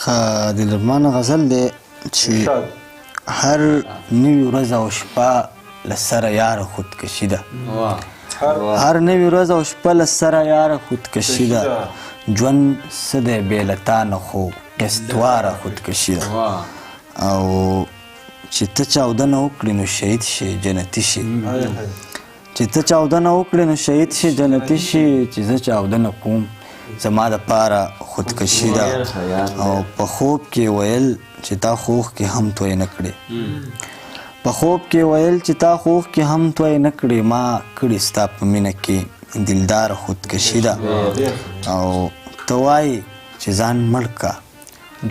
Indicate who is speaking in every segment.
Speaker 1: دلرمانه غزل دی چې هر نوې ورځ او شپه له سره یاره خودکشي ده هر نوې ورځ او شپه له سره یاره خودکشي ده ژوند څه دی بې له تا نه خو استواره خودکشي ده او چې ته چاودنه وکړې نو شهید شي جنتي شي چې ته چاودنه وکړې نو شهید شي جنتي شي چې زه چاودنه کوم زما دپاره خودکشي ده او په خوب کې ویل چې تا خوښ کې هم توی نه کړې په خوب کې ویل چې تا خوښ کې هم توی نه کړې ما کړې ستا په مینه کې دلدار خودکشي ده او ته وایې چې ځان مړ که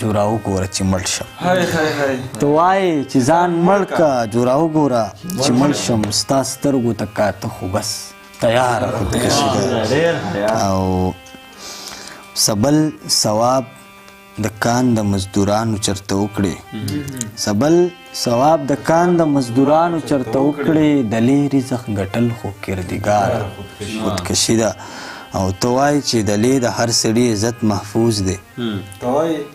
Speaker 1: جوړه وګوره چې مړ شم ته وایې چې ځان مړ که جوړه وګوره چې مړ شم ستا سترګو ته کاته خو بس تیاره خودکشي ده او سبل ثواب د کان د مزدورانو چرته وکړي سبل ثواب د کان د مزدورانو چرته وکړي د لې رزق ګټل خو کردګار خودکشي ده او ته وایې چې د لې د هر سړي عزت محفوظ دی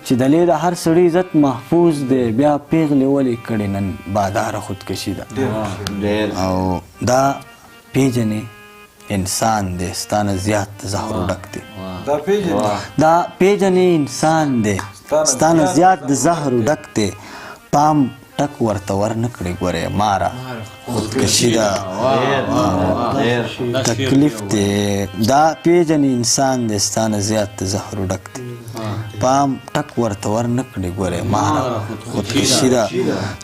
Speaker 1: چې د لې د هر سړي عزت محفوظ دی بیا پیغلې ولې کړې نن باداره خودکشي ده او دا پیژنې انسان دی ستانه زیات زهرو ډک دی دا پیژنې انسان دی ستانه زیات د زهرو ډک دی پام ټک ورته ورنه کړې ګورې ماره خودکشي ده تکلیف دی دا پیژنې انسان دی ستانه زیات د زهرو ډک دی پام ټک ورته ورنه کړې ګورې ماره خودکشي ده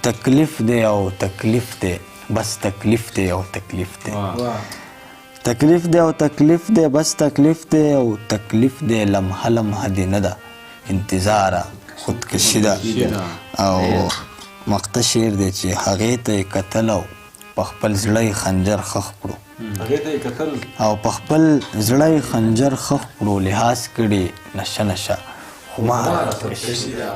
Speaker 1: تکلیف دی او تکلیف دی بس تکلیف دی او تکلیف دی تکلیف دی او تکلیف دی بس تکلیف دی او تکلیف دی لمحه لمحه دی نه ده انتظاره خودکشي ده او مقته شعر دی چې هغې ته یې کتل او په خپل زړه یې خنجر خښ کړو او په خپل زړه یې خنجر خښ کړو لحاظ کړي نشه نشه خمار خودکشي ده